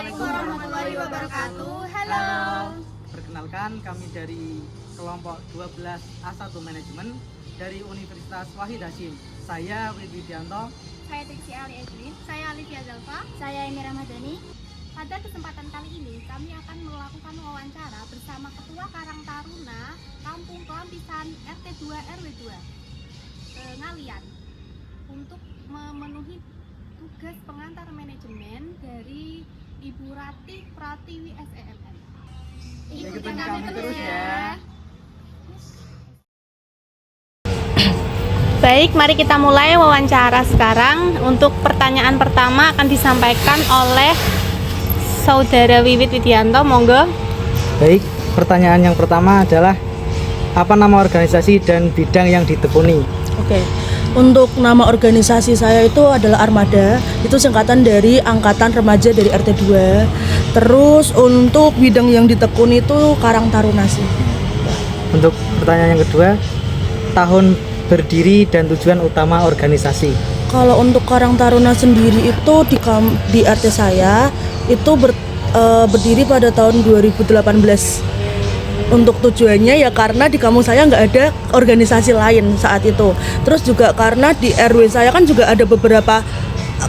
Assalamualaikum warahmatullahi wabarakatuh. Halo. Perkenalkan, kami dari kelompok 12A1 Manajemen dari Universitas Wahid Hasyim. Saya Widi Widianto. Saya Triksi Ali Edwin. Saya Alifia Zalfa. Saya Emi Ramadhani. Pada kesempatan kali ini kami akan melakukan wawancara bersama Ketua Karang Taruna Kampung Kelampisan RT 2 RW 2 Ngalian untuk memenuhi tugas pengantar manajemen dari Ibu Ratih Pratiwi SEMM. Ikuti kami terus ya. Baik, mari kita mulai wawancara sekarang. Untuk pertanyaan pertama akan disampaikan oleh Saudara Wiwit Widianto, monggo. Baik, pertanyaan yang pertama adalah apa nama organisasi dan bidang yang ditekuni? Oke, untuk nama organisasi saya itu adalah Armada. Itu singkatan dari Angkatan Remaja dari RT 2. Terus untuk bidang yang ditekuni itu Karang Taruna sih. Untuk pertanyaan yang kedua, tahun berdiri dan tujuan utama organisasi. Kalau untuk Karang Taruna sendiri itu di RT saya itu berdiri pada tahun 2018. Untuk tujuannya ya karena di kampung saya nggak ada organisasi lain saat itu. Terus juga karena di RW saya kan juga ada beberapa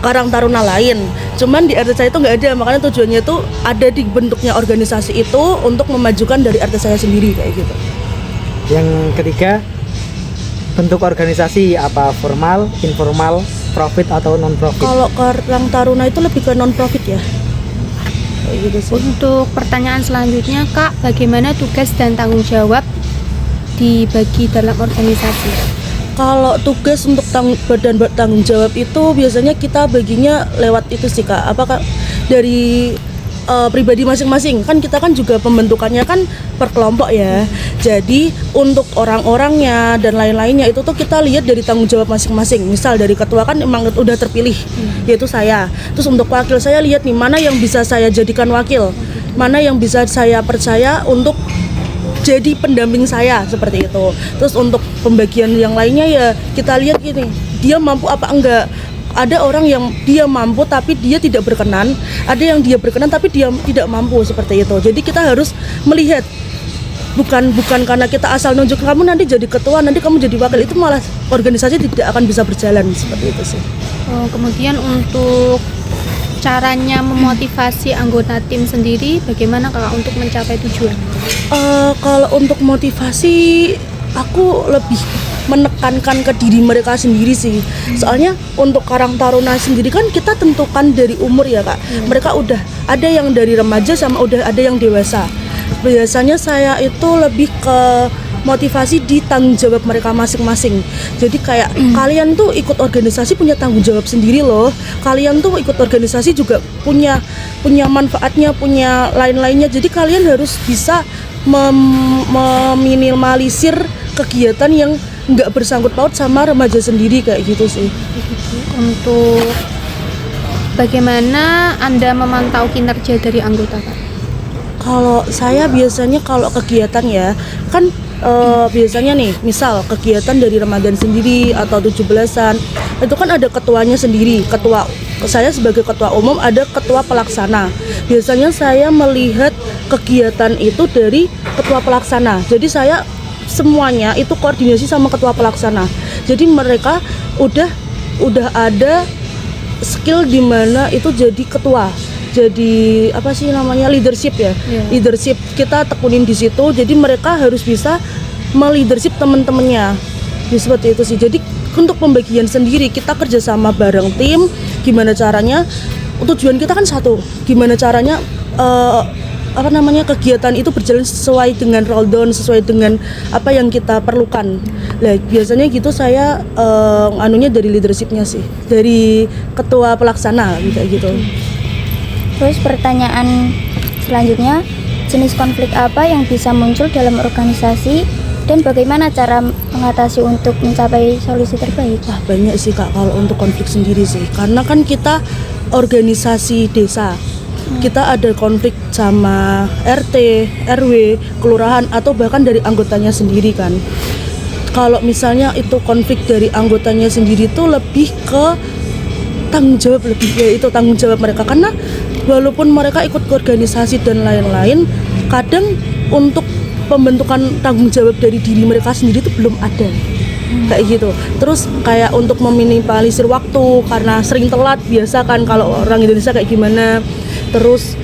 Karang Taruna lain. Cuman di RT saya itu nggak ada, makanya tujuannya itu ada di bentuknya organisasi itu untuk memajukan dari RT saya sendiri kayak gitu. Yang ketiga, bentuk organisasi apa, formal, informal, profit atau non profit? Kalau Karang Taruna itu lebih ke non profit ya. Kayak gitu sih. Untuk pertanyaan selanjutnya, Kak, bagaimana tugas dan tanggung jawab dibagi dalam organisasi? Kalau tugas untuk badan bertanggung jawab itu biasanya kita baginya lewat itu sih Kak. Apakah dari pribadi masing-masing, kan kita kan juga pembentukannya kan per kelompok ya. Jadi untuk orang-orangnya dan lain-lainnya itu tuh kita lihat dari tanggung jawab masing-masing. Misal dari ketua kan emang udah terpilih, yaitu saya. Terus untuk wakil saya lihat nih mana yang bisa saya jadikan wakil, mana yang bisa saya percaya untuk jadi pendamping saya seperti itu. Terus untuk pembagian yang lainnya ya kita lihat gini, dia mampu apa enggak. Ada orang yang dia mampu tapi dia tidak berkenan, ada yang dia berkenan tapi dia tidak mampu seperti itu. Jadi kita harus melihat bukan karena kita asal nunjuk kamu nanti jadi ketua, nanti kamu jadi wakil, itu malah organisasi tidak akan bisa berjalan seperti itu sih. Kemudian untuk caranya memotivasi anggota tim sendiri, bagaimana Kak untuk mencapai tujuan? Kalau untuk motivasi aku lebih menekankan ke diri mereka sendiri sih. Soalnya untuk Karang Taruna sendiri kan kita tentukan dari umur ya Kak. Mereka udah ada yang dari remaja sama udah ada yang dewasa. Biasanya saya itu lebih ke motivasi di tanggung jawab mereka masing-masing. Jadi kayak kalian tuh ikut organisasi punya tanggung jawab sendiri loh. Kalian tuh ikut organisasi juga punya manfaatnya, punya lain-lainnya. Jadi kalian harus bisa meminimalisir kegiatan yang nggak bersangkut paut sama remaja sendiri kayak gitu sih. Untuk bagaimana Anda memantau kinerja dari anggota, Kak? Kalau saya biasanya kalau kegiatan ya kan biasanya nih misal kegiatan dari Ramadan sendiri atau 17-an itu kan ada ketuanya sendiri. Saya sebagai ketua umum ada ketua pelaksana. Biasanya saya melihat kegiatan itu dari ketua pelaksana. Jadi saya semuanya itu koordinasi sama ketua pelaksana. Jadi mereka udah ada skill di mana itu jadi ketua. Jadi apa sih namanya, leadership ya. Leadership kita tekunin di situ. Jadi mereka harus bisa meleadership teman-temannya. Jadi seperti itu sih. Jadi untuk pembagian sendiri kita kerjasama bareng tim. Gimana caranya? Tujuan kita kan satu. Gimana caranya kegiatan itu berjalan sesuai dengan roll down, sesuai dengan apa yang kita perlukan. Nah, biasanya gitu saya anunya dari leadershipnya sih, dari ketua pelaksana kayak gitu. Terus pertanyaan selanjutnya, jenis konflik apa yang bisa muncul dalam organisasi dan bagaimana cara mengatasi untuk mencapai solusi terbaik? Banyak sih Kak kalau untuk konflik sendiri sih, karena kan kita organisasi desa. Kita ada konflik sama RT, RW, kelurahan atau bahkan dari anggotanya sendiri kan. Kalau misalnya itu konflik dari anggotanya sendiri tuh lebih ke tanggung jawab, lebih ya itu tanggung jawab mereka, karena walaupun mereka ikut ke organisasi dan lain-lain, kadang untuk pembentukan tanggung jawab dari diri mereka sendiri itu belum ada. Kayak gitu. Terus kayak untuk meminimalisir waktu karena sering telat, biasa kan kalau orang Indonesia kayak gimana. Terus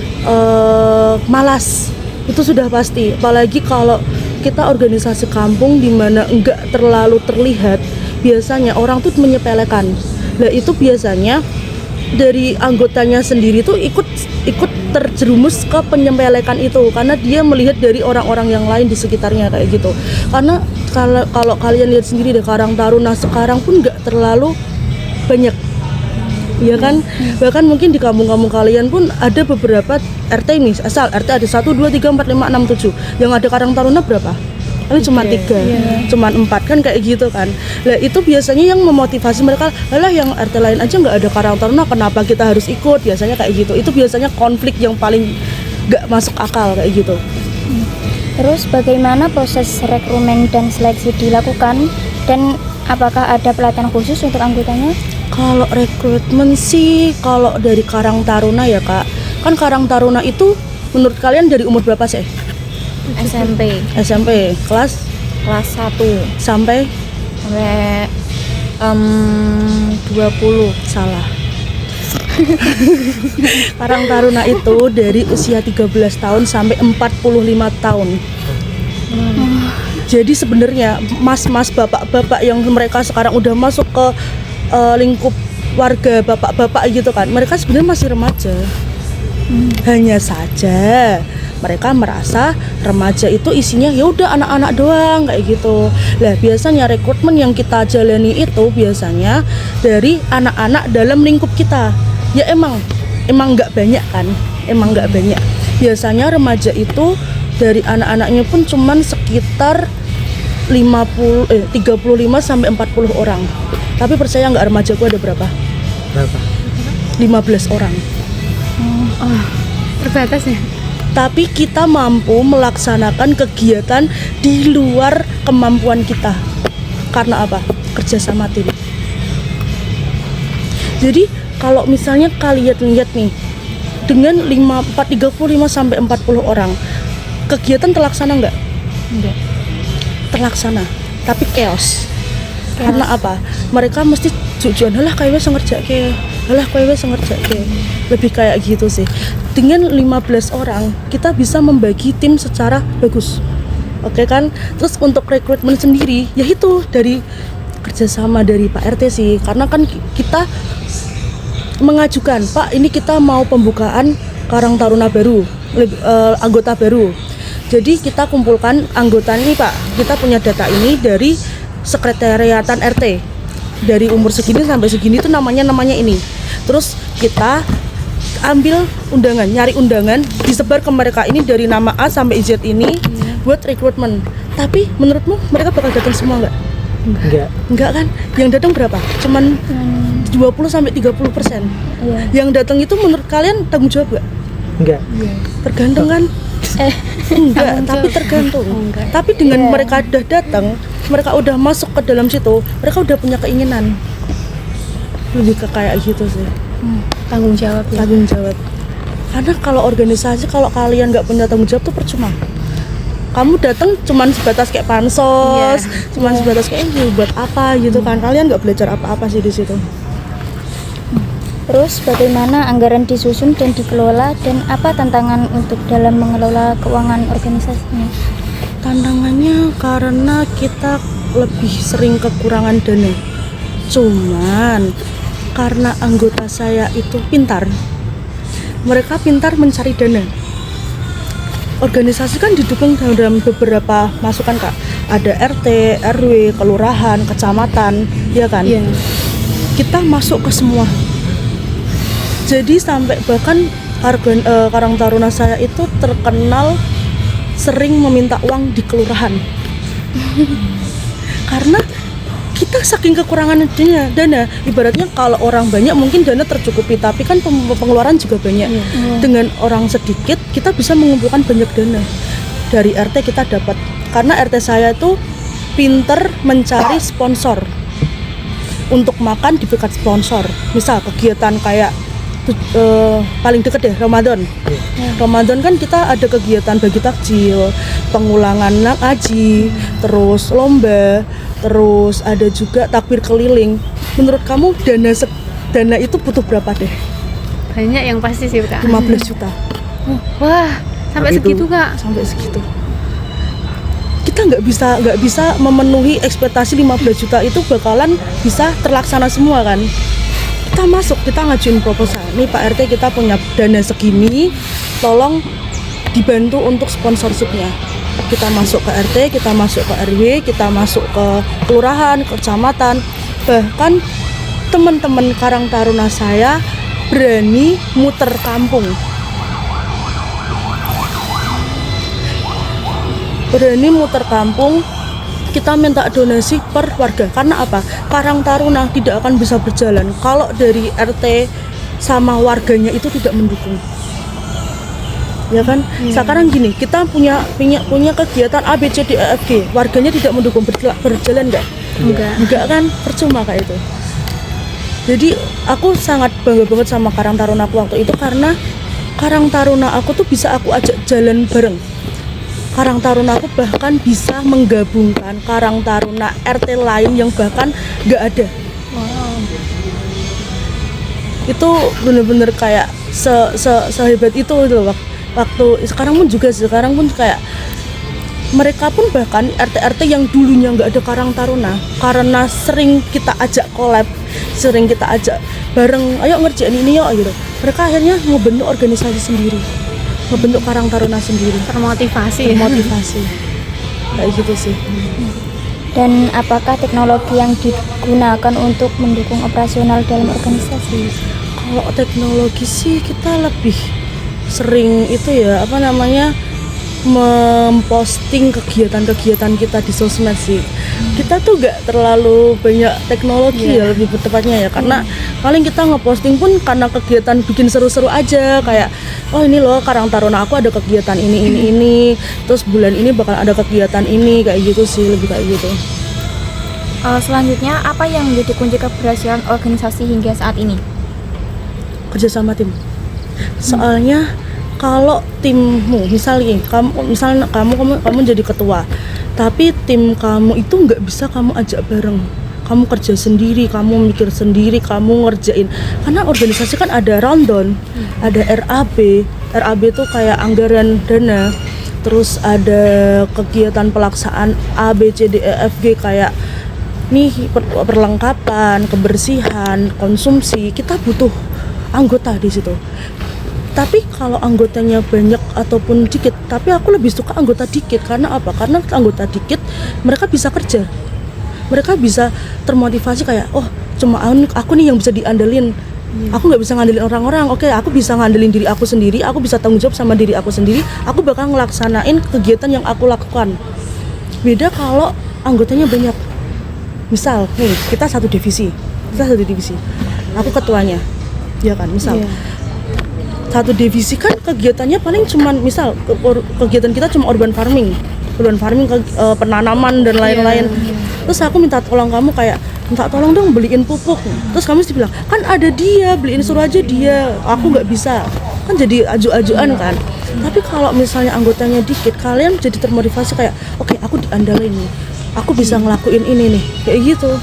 malas, itu sudah pasti. Apalagi kalau kita organisasi kampung di mana enggak terlalu terlihat, biasanya orang tuh menyepelekan. Nah itu biasanya dari anggotanya sendiri tuh ikut terjerumus ke penyepelekan itu karena dia melihat dari orang-orang yang lain di sekitarnya kayak gitu. Karena kalau kalian lihat sendiri deh, Karang Taruna sekarang pun nggak terlalu banyak, ya kan? Bahkan mungkin di kampung-kampung kalian pun ada beberapa RT nih, asal RT ada 1, 2, 3, 4, 5, 6, 7. Yang ada Karang Taruna berapa? Ini cuma 3, cuma 4 kan kayak gitu kan. Nah itu biasanya yang memotivasi mereka, alah yang RT lain aja nggak ada Karang Taruna, kenapa kita harus ikut? Biasanya kayak gitu. Itu biasanya konflik yang paling nggak masuk akal kayak gitu. Terus bagaimana proses rekrutmen dan seleksi dilakukan dan apakah ada pelatihan khusus untuk anggotanya? Kalau rekrutmen sih, kalau dari Karang Taruna ya Kak, kan Karang Taruna itu menurut kalian dari umur berapa sih? SMP kelas 1 sampai 20. Salah. Karang Taruna itu dari usia 13 tahun sampai 45 tahun. Jadi sebenarnya mas-mas, bapak-bapak yang mereka sekarang udah masuk ke lingkup warga bapak-bapak gitu kan, mereka sebenarnya masih remaja. Hanya saja mereka merasa remaja itu isinya ya udah anak-anak doang kayak gitu. Lah biasanya rekrutmen yang kita jalani itu biasanya dari anak-anak dalam lingkup kita. Ya emang nggak banyak kan, emang nggak banyak. Biasanya remaja itu dari anak-anaknya pun cuman sekitar 35 sampai 40 orang. Tapi percaya nggak, remajaku ada berapa? 15 orang. Terbatas ya? Tapi kita mampu melaksanakan kegiatan di luar kemampuan kita. Karena apa? Kerjasama tim. Jadi kalau misalnya kalian lihat nih, dengan 35 sampai 40 orang, kegiatan terlaksana nggak? Enggak. Terlaksana, tapi chaos. Karena apa? Mereka mesti tujuan, halah kowe wis ngerjakke, halah kowe wis ngerjakke. Lebih kayak gitu sih. Dengan 15 orang, kita bisa membagi tim secara bagus. Oke kan? Terus untuk rekrutmen sendiri, ya itu dari kerjasama dari Pak RT sih. Karena kan kita mengajukan, Pak ini kita mau pembukaan Karang Taruna baru, anggota baru. Jadi kita kumpulkan anggota ini Pak, kita punya data ini dari sekretariatan RT. Dari umur segini sampai segini itu namanya ini. Terus kita ambil undangan, nyari undangan, disebar ke mereka ini dari nama A sampai Z ini buat rekrutmen. Tapi menurutmu mereka bakal datang semua nggak? Enggak kan? Yang datang berapa? Cuman 20 sampai 30%. Yang datang itu menurut kalian tanggung jawab nggak? Enggak. Tergantung kan? Enggak, tapi tergantung. Tapi dengan mereka udah datang, mereka udah masuk ke dalam situ, mereka udah punya keinginan. Lebih ke kayak gitu sih. Tanggung jawab ya? Tanggung jawab. Karena kalau organisasi, kalau kalian nggak punya tanggung jawab tuh percuma. Kamu datang cuman sebatas kayak pansos, cuman sebatas kayak buat apa gitu kan? Kalian nggak belajar apa-apa sih di situ. Terus bagaimana anggaran disusun dan dikelola dan apa tantangan untuk dalam mengelola keuangan organisasinya? Tantangannya karena kita lebih sering kekurangan dana. Cuman karena anggota saya itu pintar, mereka pintar mencari dana. Organisasi kan didukung dalam beberapa masukan Kak. Ada RT, RW, kelurahan, kecamatan, ya kan? Iya. Kita masuk ke semua. Jadi sampai bahkan Karang Taruna saya itu terkenal sering meminta uang di kelurahan. Karena kita saking kekurangan dana. Ibaratnya kalau orang banyak mungkin dana tercukupi, tapi kan pengeluaran juga banyak. Dengan orang sedikit kita bisa mengumpulkan banyak dana. Dari RT kita dapat. Karena RT saya itu pinter mencari sponsor. Untuk makan diberikan sponsor. Misal kegiatan kayak paling deket deh Ramadan. Ramadan kan kita ada kegiatan bagi takjil, pengulangan ngaji, terus lomba, terus ada juga takbir keliling. Menurut kamu dana itu butuh berapa deh? Banyak yang pasti sih Kak. 15 juta. Wah, sampai Tapi segitu itu, Kak. Sampai segitu. Kita nggak bisa memenuhi ekspektasi 15 juta itu bakalan bisa terlaksana semua kan. Kita masuk, kita ngajuin proposal. Nih Pak RT, kita punya dana segini, tolong dibantu untuk sponsorshipnya. Kita masuk ke RT, kita masuk ke RW, kita masuk ke kelurahan, ke kecamatan. Bahkan teman-teman Karang Taruna saya berani muter kampung. Kita minta donasi per warga. Karena apa? Karang Taruna tidak akan bisa berjalan kalau dari RT sama warganya itu tidak mendukung. Ya kan? Sekarang gini, kita punya kegiatan A, B, C, D, E, F, G. Warganya tidak mendukung, berjalan enggak? Enggak kan? Percuma kayak itu. Jadi aku sangat bangga banget sama Karang Taruna aku waktu itu, karena Karang Taruna aku tuh bisa aku ajak jalan bareng. Karang Taruna aku bahkan bisa menggabungkan Karang Taruna RT lain yang bahkan nggak ada. Itu bener-bener kayak sehebat itu loh. Waktu sekarang pun kayak mereka pun bahkan RT-RT yang dulunya nggak ada Karang Taruna, karena sering kita ajak collab, sering kita ajak bareng, ayo ngerjain ini yuk gitu. Mereka akhirnya ngebentuk organisasi sendiri, ngebentuk Karang Taruna sendiri. Termotivasi. Kayak gitu sih. Dan apakah teknologi yang digunakan untuk mendukung operasional dalam organisasi? Kalau teknologi sih kita lebih sering itu ya, memposting kegiatan-kegiatan kita di sosmed sih. Kita tuh gak terlalu banyak teknologi ya, lebih tepatnya ya, karena paling kita ngeposting pun karena kegiatan bikin seru-seru aja, kayak oh ini loh Karang Taruna aku ada kegiatan ini, terus bulan ini bakal ada kegiatan ini, kayak gitu sih, lebih kayak gitu. Selanjutnya, apa yang menjadi kunci keberhasilan organisasi hingga saat ini? Kerjasama tim. Soalnya kalau timmu, misalnya kamu jadi ketua, tapi tim kamu itu nggak bisa kamu ajak bareng. Kamu kerja sendiri, kamu mikir sendiri, kamu ngerjain. Karena organisasi kan ada rundown, ada RAB. RAB itu kayak anggaran dana. Terus ada kegiatan pelaksanaan A, B, C, D, E, F, G, kayak nih perlengkapan, kebersihan, konsumsi. Kita butuh anggota di situ. Tapi kalau anggotanya banyak ataupun dikit, tapi aku lebih suka anggota dikit. Karena apa? Karena anggota dikit mereka bisa kerja, mereka bisa termotivasi kayak oh cuma aku nih yang bisa diandelin. Aku nggak bisa ngandelin orang-orang. Oke, aku bisa ngandelin diri aku sendiri. Aku bisa tanggung jawab sama diri aku sendiri. Aku bakal ngelaksanain kegiatan yang aku lakukan. Beda kalau anggotanya banyak. Misal nih kita satu divisi, aku ketuanya, ya kan? Misal satu divisi kan kegiatannya paling cuman misal kegiatan kita cuma urban farming penanaman dan lain-lain. Terus aku minta tolong kamu kayak minta tolong dong beliin pupuk. Terus kamu mesti bilang kan ada dia, beliin, suruh aja dia, aku nggak bisa. Kan jadi aju-ajuan kan. Tapi kalau misalnya anggotanya dikit, kalian jadi termotivasi kayak oke, aku diandalin nih, aku bisa ngelakuin ini nih, kayak gitu.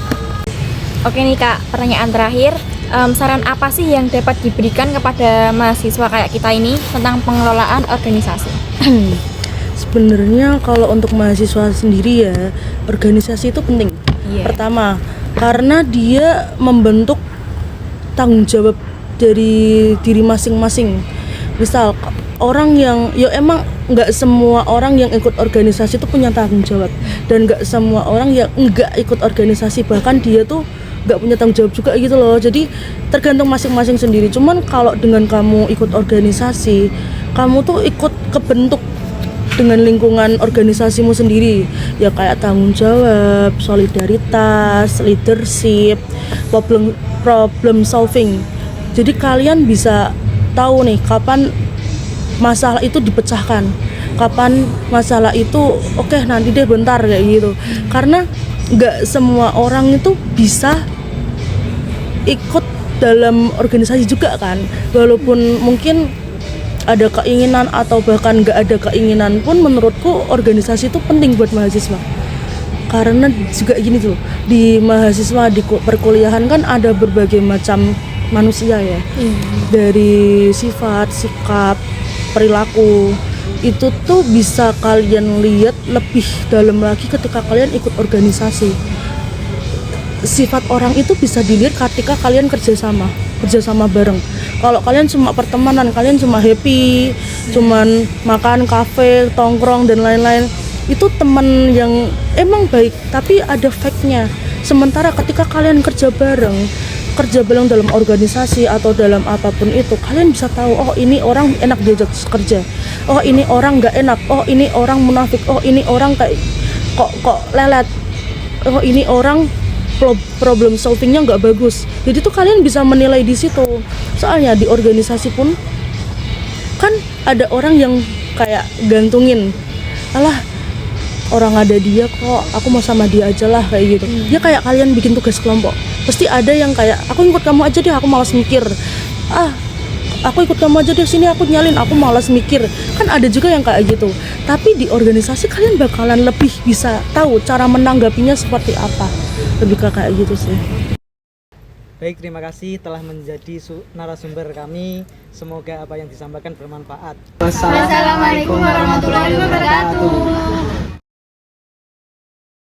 Oke nih Kak, pertanyaan terakhir. Saran apa sih yang dapat diberikan kepada mahasiswa kayak kita ini tentang pengelolaan organisasi? Sebenarnya kalau untuk mahasiswa sendiri ya, organisasi itu penting. Pertama, karena dia membentuk tanggung jawab dari diri masing-masing. Misal orang yang emang nggak semua orang yang ikut organisasi itu punya tanggung jawab, dan nggak semua orang yang nggak ikut organisasi bahkan dia tuh nggak punya tanggung jawab juga gitu loh. Jadi tergantung masing-masing sendiri. Cuman kalau dengan kamu ikut organisasi, kamu tuh ikut kebentuk dengan lingkungan organisasimu sendiri, ya kayak tanggung jawab, solidaritas, leadership, problem solving. Jadi kalian bisa tahu nih kapan masalah itu dipecahkan, kapan masalah itu oke, nanti deh bentar kayak gitu. Karena nggak semua orang itu bisa ikut dalam organisasi juga kan, walaupun mungkin ada keinginan atau bahkan nggak ada keinginan pun, menurutku organisasi itu penting buat mahasiswa. Karena juga gini tuh, di mahasiswa di perkuliahan kan ada berbagai macam manusia ya, dari sifat, sikap, perilaku, itu tuh bisa kalian lihat lebih dalam lagi ketika kalian ikut organisasi. Sifat orang itu bisa dilihat ketika kalian kerjasama bareng. Kalau kalian cuma pertemanan, kalian cuma happy, cuman makan, kafe, tongkrong dan lain-lain, itu teman yang emang baik tapi ada fake-nya. Sementara ketika kalian kerja bareng dalam organisasi atau dalam apapun itu, kalian bisa tahu, oh ini orang enak diajak kerja, oh ini orang nggak enak, oh ini orang munafik, oh ini orang kayak kok lelet, oh ini orang problem solvingnya nggak bagus. Jadi tuh kalian bisa menilai di situ. Soalnya di organisasi pun kan ada orang yang kayak gantungin, alah orang ada dia kok, aku mau sama dia aja lah, kayak gitu. Ya kayak kalian bikin tugas kelompok, pasti ada yang kayak aku ikut kamu aja deh, aku malas mikir. Aku ikut kamu aja deh, sini aku nyalin, aku malas mikir. Kan ada juga yang kayak gitu. Tapi di organisasi kalian bakalan lebih bisa tahu cara menanggapinya seperti apa. Lebih kayak gitu sih. Baik, terima kasih telah menjadi narasumber kami. Semoga apa yang disampaikan bermanfaat. Wassalamualaikum warahmatullahi wabarakatuh.